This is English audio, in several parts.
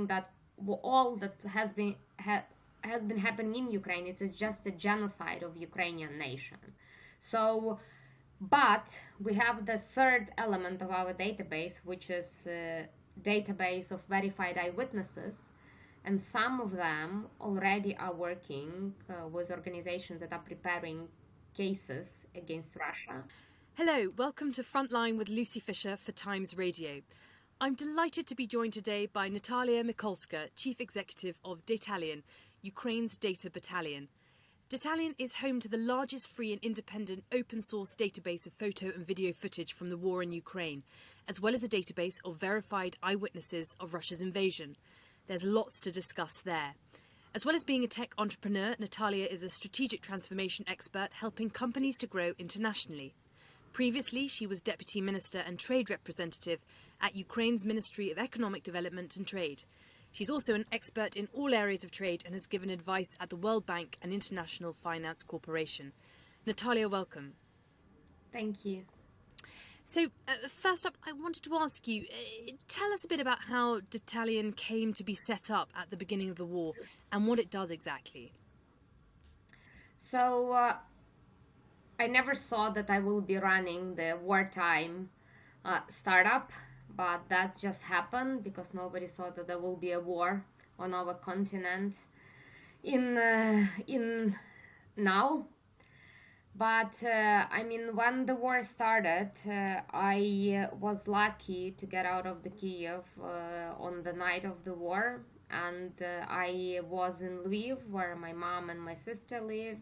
think that all that has been happening in Ukraine is just a genocide of Ukrainian nation. So, but we have the third element of our database, which is a database of verified eyewitnesses, and some of them already are working with organizations that are preparing cases against Russia. Hello, welcome to Frontline with Lucy Fisher for Times Radio. I'm delighted to be joined today by Nataliya Mykolska, Chief Executive of Battalion, Ukraine's data battalion. Battalion is home to the largest free and independent open source database of photo and video footage from the war in Ukraine, as well as a database of verified eyewitnesses of Russia's invasion. There's lots to discuss there. As well as being a tech entrepreneur, Nataliya is a strategic transformation expert helping companies to grow internationally. Previously, she was Deputy Minister and Trade Representative at Ukraine's Ministry of Economic Development and Trade. She's also an expert in all areas of trade and has given advice at the World Bank and International Finance Corporation. Nataliya, welcome. Thank you. So, first up, I wanted to ask you, tell us a bit about how Battalion came to be set up at the beginning of the war and what it does exactly. So, I never thought that I will be running the wartime startup, but that just happened because nobody thought that there will be a war on our continent in now. But I mean, when the war started, I was lucky to get out of the Kiev on the night of the war, and I was in Lviv, where my mom and my sister live,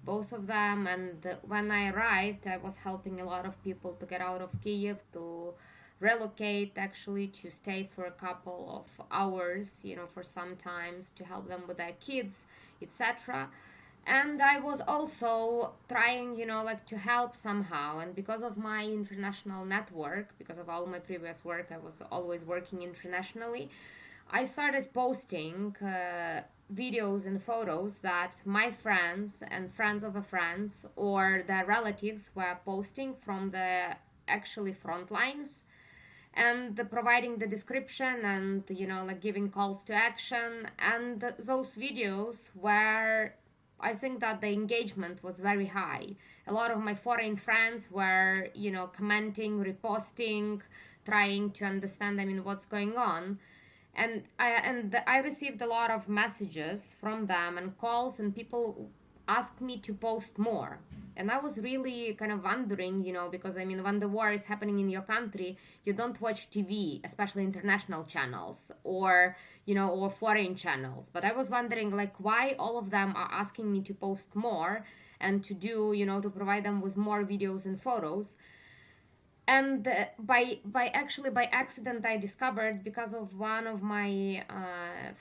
both of them. And when I arrived, I was helping a lot of people to get out of Kiev, to relocate, actually, to stay for a couple of hours, for some times, to help them with their kids, etc. And I was also trying, to help somehow. And because of my international network, because of all my previous work, I was always working internationally, I started posting videos and photos that my friends and friends of friends or their relatives were posting from the actually front lines, and providing the description and, giving calls to action. And those videos were, I think that the engagement was very high. A lot of my foreign friends were, commenting, reposting, trying to understand, what's going on. And I received a lot of messages from them and calls, and people asked me to post more. And I was really kind of wondering, because when the war is happening in your country, you don't watch TV, especially international channels or foreign channels. But I was wondering, why all of them are asking me to post more and to do, to provide them with more videos and photos. And by accident, I discovered, because of one of my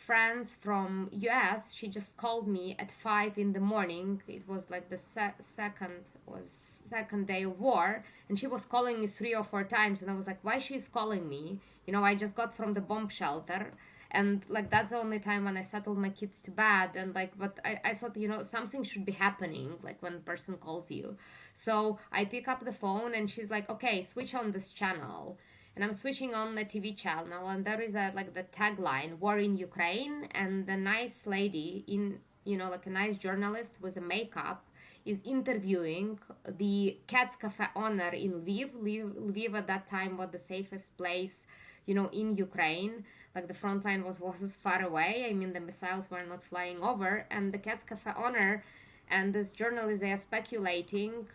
friends from US, she just called me at 5 in the morning. It was like the second day of war, and she was calling me 3 or 4 times, and I was like, why she's calling me? I just got from the bomb shelter, and that's the only time when I settled my kids to bed, and but I thought, something should be happening, when a person calls you. So I pick up the phone, and she's like, okay, switch on this channel. And I'm switching on the TV channel, and there is the tagline, war in Ukraine, and the nice lady in, a nice journalist with a makeup is interviewing the Cat's Cafe owner in Lviv. Lviv at that time was the safest place, in Ukraine. The front line was far away. The missiles were not flying over. And the Cat's Cafe owner and this journalist, they are speculating,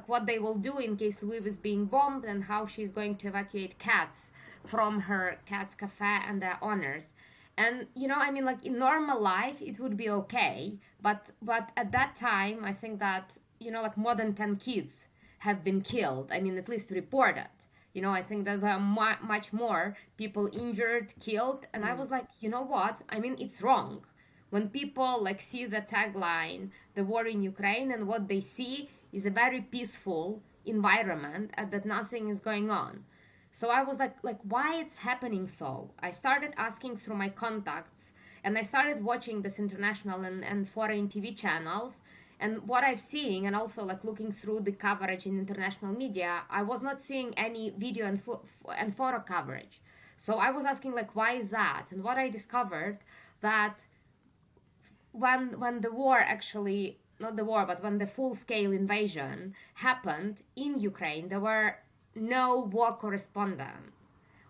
what they will do in case Lviv is being bombed, and how she's going to evacuate cats from her Cat's Cafe and their owners. And, in normal life, it would be okay. But at that time, I think that, more than 10 kids have been killed. At least reported. I think that there are much more people injured, killed. And I was like, what? It's wrong. When people see the tagline, the war in Ukraine, and what they see is a very peaceful environment and that nothing is going on. So I was like why it's happening so? I started asking through my contacts, and I started watching this international and foreign TV channels. And what I'm seeing, and also looking through the coverage in international media, I was not seeing any video and photo coverage. So I was asking, like, why is that? And what I discovered, that when the war actually, not the war, but when the full-scale invasion happened in Ukraine, there were no war correspondent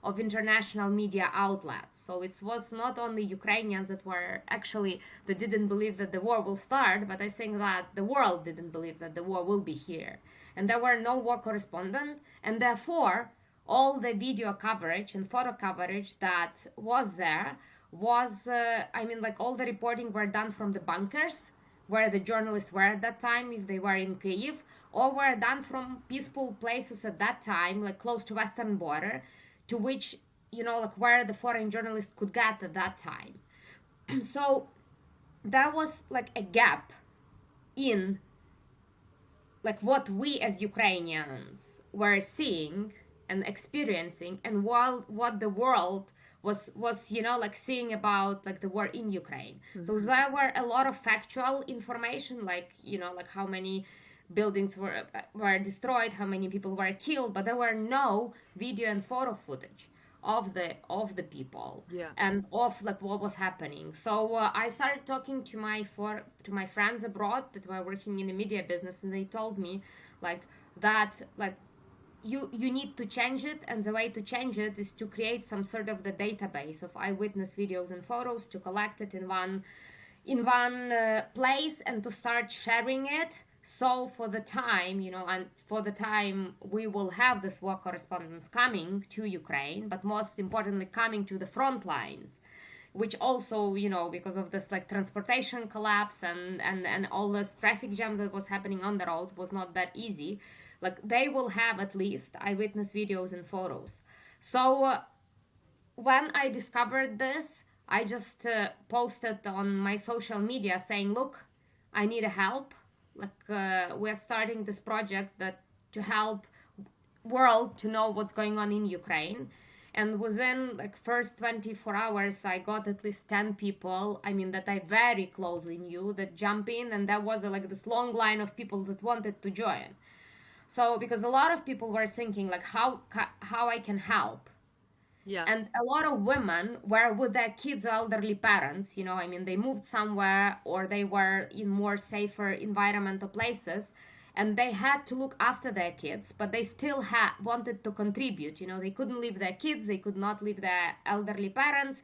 of international media outlets. So it was not only Ukrainians that were actually, that didn't believe that the war will start, but I think that the world didn't believe that the war will be here. And there were no war correspondents, and therefore all the video coverage and photo coverage that was there was, like all the reporting were done from the bunkers where the journalists were at that time, if they were in Kyiv, or were done from peaceful places at that time, like close to Western border, to which, like where the foreign journalists could get at that time. So there was like a gap in like what we as Ukrainians were seeing and experiencing, and what the world was like seeing about like the war in Ukraine. So there were a lot of factual information, like like how many buildings were destroyed, how many people were killed, but there were no video and photo footage of the people, and of like what was happening. So I started talking to my friends abroad that were working in the media business, and they told me like that, like you need to change it, and the way to change it is to create some sort of the database of eyewitness videos and photos, to collect it in one place, and to start sharing it. So for the time, and for the time we will have this war correspondents coming to Ukraine, but most importantly coming to the front lines, which also, because of this like transportation collapse and all this traffic jam that was happening on the road, was not that easy. Like they will have at least eyewitness videos and photos. So when I discovered this, I just posted on my social media saying, look, I need a help. Like we're starting this project that to help world to know what's going on in Ukraine. And within like first 24 hours, I got at least 10 people, that I very closely knew, that jump in, and there was like this long line of people that wanted to join. So because a lot of people were thinking like how I can help. Yeah. And a lot of women were with their kids or elderly parents, they moved somewhere, or they were in more safer environmental places, and they had to look after their kids, but they still wanted to contribute. They couldn't leave their kids, they could not leave their elderly parents,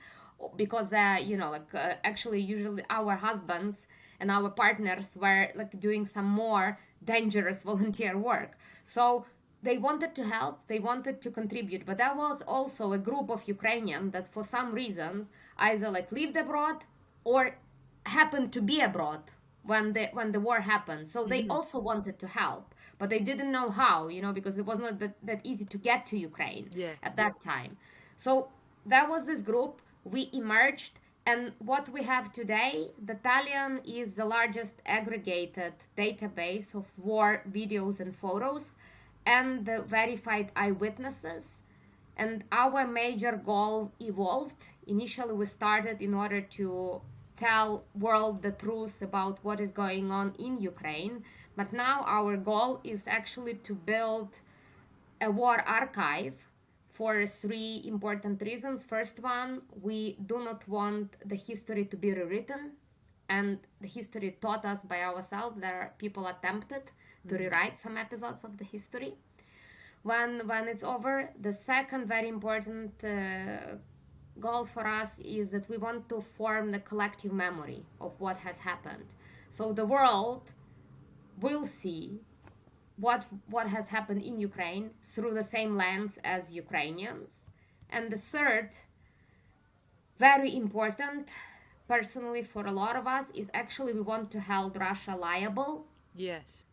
because actually usually our husbands and our partners were like doing some more dangerous volunteer work. So they wanted to help, they wanted to contribute, but there was also a group of Ukrainians that for some reasons either like lived abroad or happened to be abroad when the war happened. So they also wanted to help, but they didn't know how, because it was not that easy to get to Ukraine at that time. So there was this group, we emerged, and what we have today, the battalion is the largest aggregated database of war videos and photos and the verified eyewitnesses. And our major goal evolved. Initially we started in order to tell world the truth about what is going on in Ukraine, but now our goal is actually to build a war archive for three important reasons. First one, we do not want the history to be rewritten, and the history taught us by ourselves. There are people attempted to rewrite some episodes of the history when it's over. The second very important goal for us is that we want to form the collective memory of what has happened, so the world will see what has happened in Ukraine through the same lens as Ukrainians. And the third, very important personally for a lot of us, is actually we want to hold Russia liable. Yes.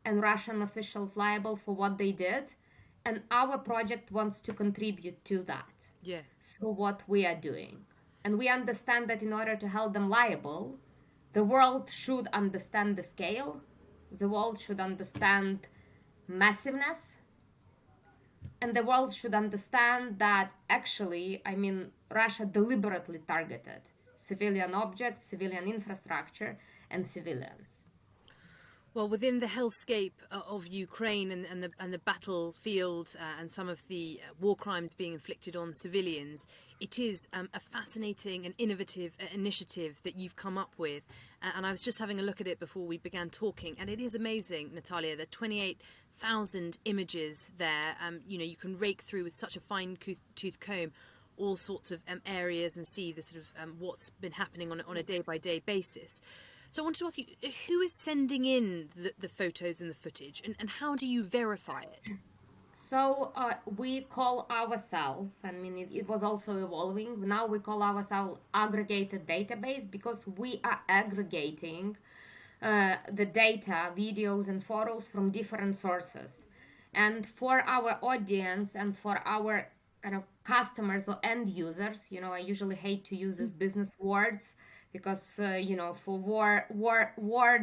And Russian officials liable for what they did. And our project wants to contribute to that. Yes. Through what we are doing. And we understand that in order to hold them liable, the world should understand the scale. The world should understand massiveness, and the world should understand that actually, Russia deliberately targeted civilian objects, civilian infrastructure, and civilians. Well, within the hellscape of Ukraine and the battlefield and some of the war crimes being inflicted on civilians, it is a fascinating and innovative initiative that you've come up with. And I was just having a look at it before we began talking, and it is amazing, Nataliya. There are 28,000 images there. You can rake through with such a fine-tooth comb all sorts of areas and see the sort of what's been happening on a day-by-day basis. So I wanted to ask you, who is sending in the photos and the footage, and how do you verify it? So we call ourselves, I mean, it was also evolving. Now we call ourselves aggregated database because we are aggregating the data, videos, and photos from different sources. And for our audience and for our kind of customers or end users, I usually hate to use these business words because for war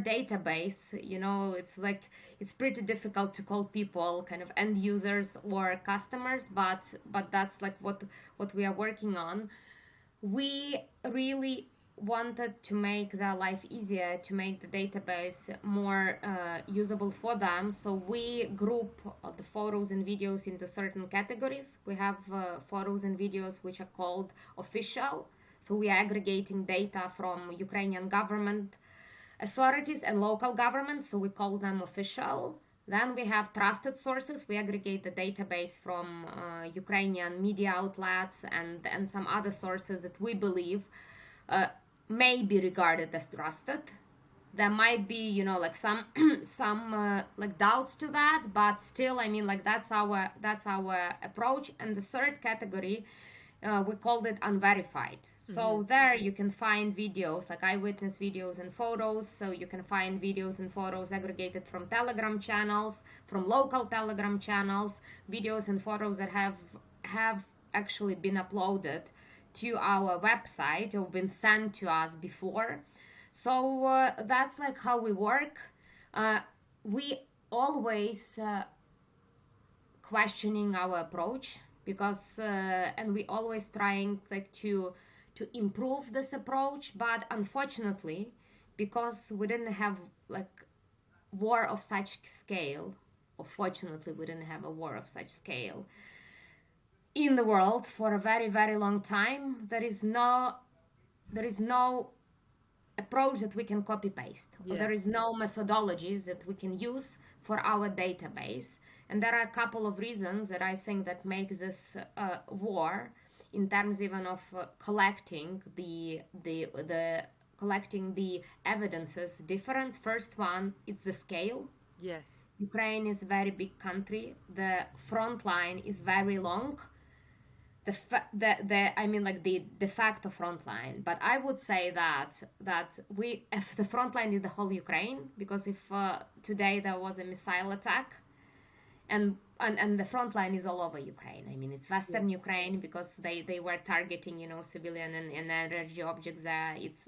database, it's like it's pretty difficult to call people kind of end users or customers, but that's like what we are working on. We really wanted to make their life easier, to make the database more usable for them. So we group the photos and videos into certain categories. We have photos and videos which are called official. So we are aggregating data from Ukrainian government authorities and local governments, so we call them official. Then we have trusted sources. We aggregate the database from Ukrainian media outlets and some other sources that we believe may be regarded as trusted. There might be, like some like doubts to that, but still, I mean, like that's our approach. And the third category, we called it unverified. So there you can find videos like eyewitness videos and photos. So you can find videos and photos aggregated from Telegram channels, from local Telegram channels, videos and photos that have actually been uploaded to our website or been sent to us before. So that's like how we work. We always questioning our approach because and we always trying like to improve this approach, but unfortunately, because we didn't have like war of such scale, or fortunately we didn't have a war of such scale in the world for a very, very long time, there is no approach that we can copy paste. Yeah. There is no methodologies that we can use for our database. And there are a couple of reasons that I think that make this war in terms even of collecting the evidences different. First one, it's the scale. Yes. Ukraine is a very big country. The front line is very long. The de facto front line. But I would say that if the front line is the whole Ukraine, because if today there was a missile attack, and the front line is all over Ukraine. I mean, it's Western Ukraine because they were targeting, civilian and energy objects there. It's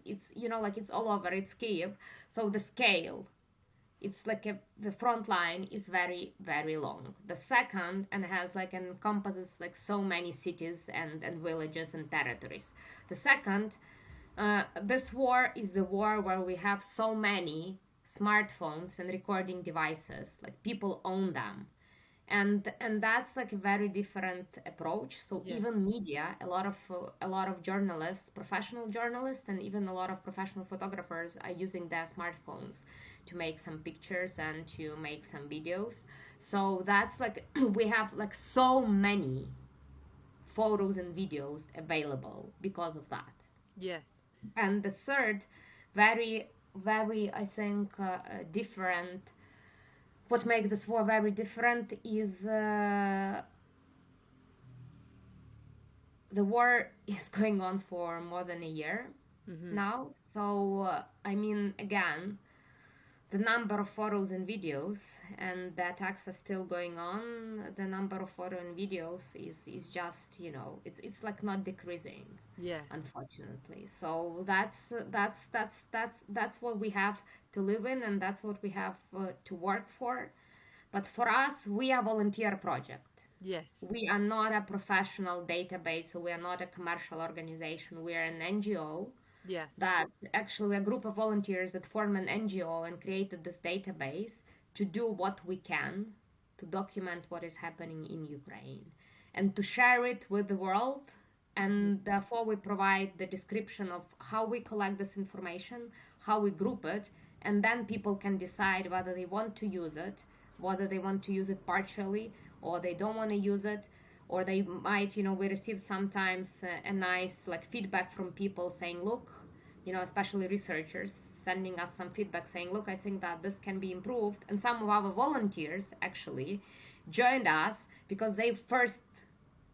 like it's all over. It's Kyiv. So the scale, it's like the front line is very, very long. The second, and has like encompasses like so many cities and villages and territories. The second, this war is the war where we have so many smartphones and recording devices. Like people own them. And that's like a very different approach. So even media, a lot of journalists, professional journalists, and even a lot of professional photographers are using their smartphones to make some pictures and to make some videos. So that's like we have like so many photos and videos available because of that. Yes. And the third, very, very, I think, different. What makes this war very different is the war is going on for more than a year now. So, I mean, again, the number of photos and videos and the attacks are still going on. The number of photos and videos is just, it's like not decreasing. Yes. Unfortunately. So that's what we have to live in, and that's what we have to work for. But for us, we are a volunteer project. Yes. We are not a professional database, so we are not a commercial organization. We are an NGO. Yes. that actually a group of volunteers that formed an NGO and created this database to do what we can to document what is happening in Ukraine and to share it with the world. And therefore, we provide the description of how we collect this information, how we group it, and then people can decide whether they want to use it, whether they want to use it partially, or they don't want to use it, or they might, we receive sometimes a nice like feedback from people saying, look, especially researchers sending us some feedback saying, look, I think that this can be improved. And some of our volunteers actually joined us because they first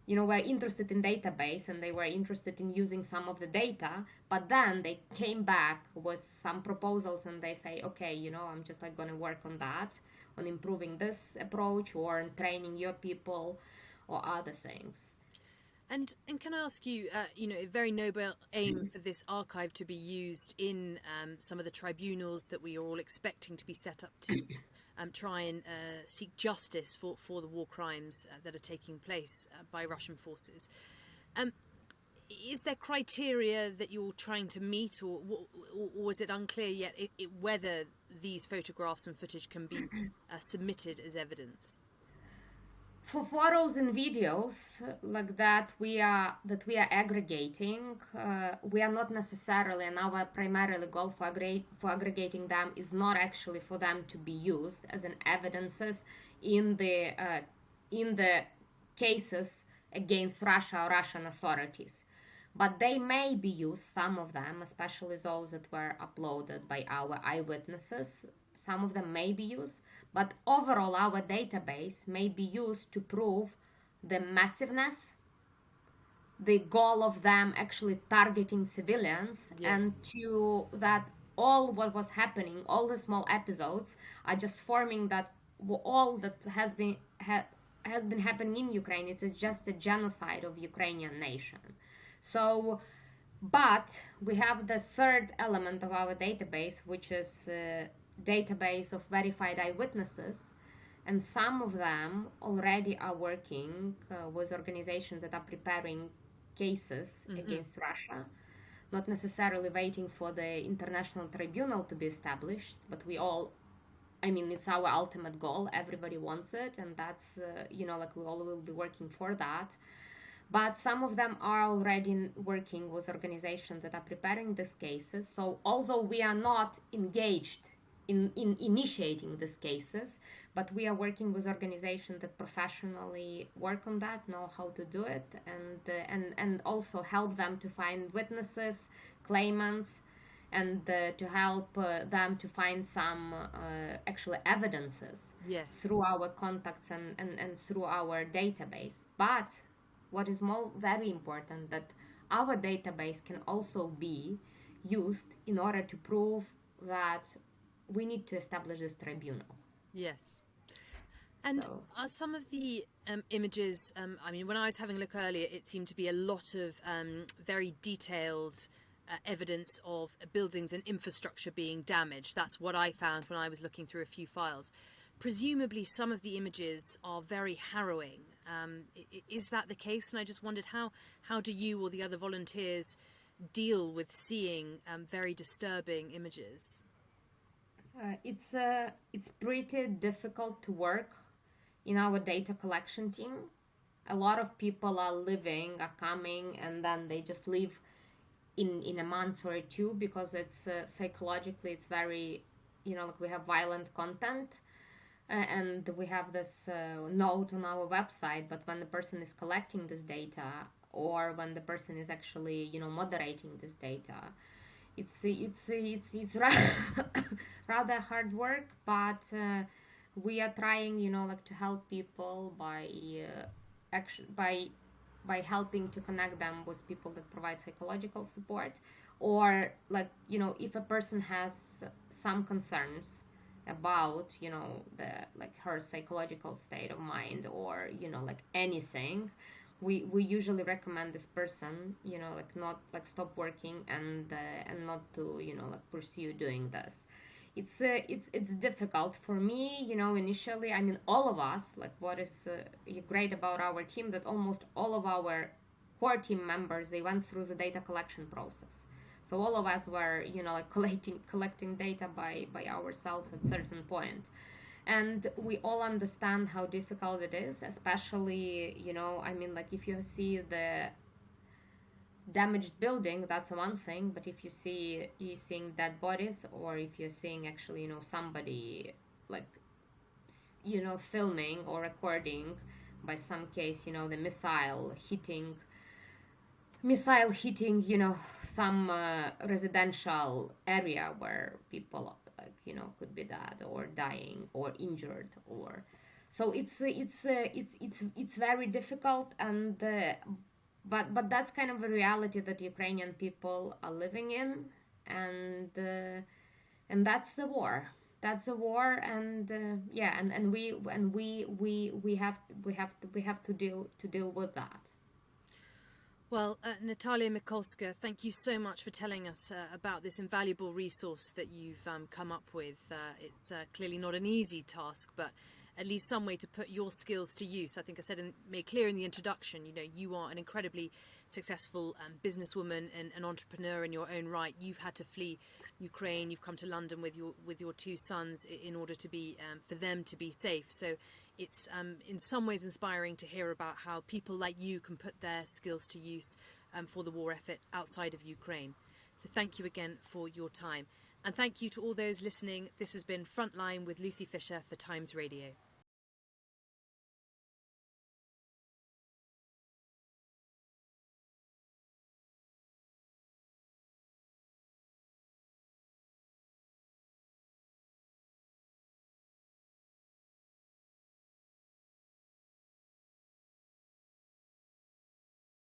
were interested in database and they were interested in using some of the data, but then they came back with some proposals and they say, okay, I'm just like going to work on that, on improving this approach or on training your people or other things. And can I ask you, a very noble aim for this archive to be used in some of the tribunals that we are all expecting to be set up to try and seek justice for the war crimes that are taking place by Russian forces. Is there criteria that you're trying to meet, or is it unclear yet whether these photographs and footage can be submitted as evidence? For photos and videos like that we are aggregating, we are not necessarily, and our primarily goal for aggregating them is not actually for them to be used as an evidences in the cases against Russia or Russian authorities, but they may be used, some of them, especially those that were uploaded by our eyewitnesses. Some of them may be used, but overall our database may be used to prove the massiveness, the goal of them actually targeting civilians, and to that all what was happening, all the small episodes are just forming that all that has been happening in Ukraine. It's just the genocide of Ukrainian nation. So, but we have the third element of our database, which is database of verified eyewitnesses, and some of them already are working with organizations that are preparing cases against Russia, not necessarily waiting for the international tribunal to be established, but it's our ultimate goal. Everybody wants it, and that's we all will be working for that. But some of them are already working with organizations that are preparing these cases. So although we are not engaged in initiating these cases, but we are working with organizations that professionally work on that, know how to do it, and also help them to find witnesses, claimants, and to help them to find some actual evidences through our contacts and through our database. But what is very important, that our database can also be used in order to prove that we need to establish this tribunal. Yes. And some of the images, when I was having a look earlier, it seemed to be a lot of very detailed evidence of buildings and infrastructure being damaged. That's what I found when I was looking through a few files. Presumably some of the images are very harrowing. Is that the case? And I just wondered how do you or the other volunteers deal with seeing very disturbing images? It's pretty difficult to work in our data collection team. A lot of people are coming, and then they just leave in a month or two, because it's psychologically it's very, we have violent content. And we have this note on our website, but when the person is collecting this data, or when the person is actually moderating this data, it's rather hard work. But we are trying to help people by helping to connect them with people that provide psychological support, or if a person has some concerns about her psychological state of mind, or anything, we usually recommend this person not stop working and not to pursue doing this. It's difficult for me initially. All of us, what is great about our team, that almost all of our core team members, they went through the data collection process. So all of us were, like collecting data by ourselves at certain point. And we all understand how difficult it is, especially, like if you see the damaged building, that's one thing, but if you're seeing dead bodies, or if you're seeing actually, somebody like, filming or recording by some case, the missile hitting, some residential area where people, like, could be dead or dying or injured, or so it's very difficult. And but that's kind of a reality that Ukrainian people are living in. And that's the war. That's a war. And we have to deal with that. Well, Nataliya Mykolska, thank you so much for telling us about this invaluable resource that you've come up with. It's clearly not an easy task, but at least some way to put your skills to use. I think I said and made clear in the introduction, you are an incredibly successful businesswoman and an entrepreneur in your own right. You've had to flee Ukraine. You've come to London with your two sons in order to be for them to be safe. So it's in some ways inspiring to hear about how people like you can put their skills to use for the war effort outside of Ukraine. So thank you again for your time. And thank you to all those listening. This has been Frontline with Lucy Fisher for Times Radio.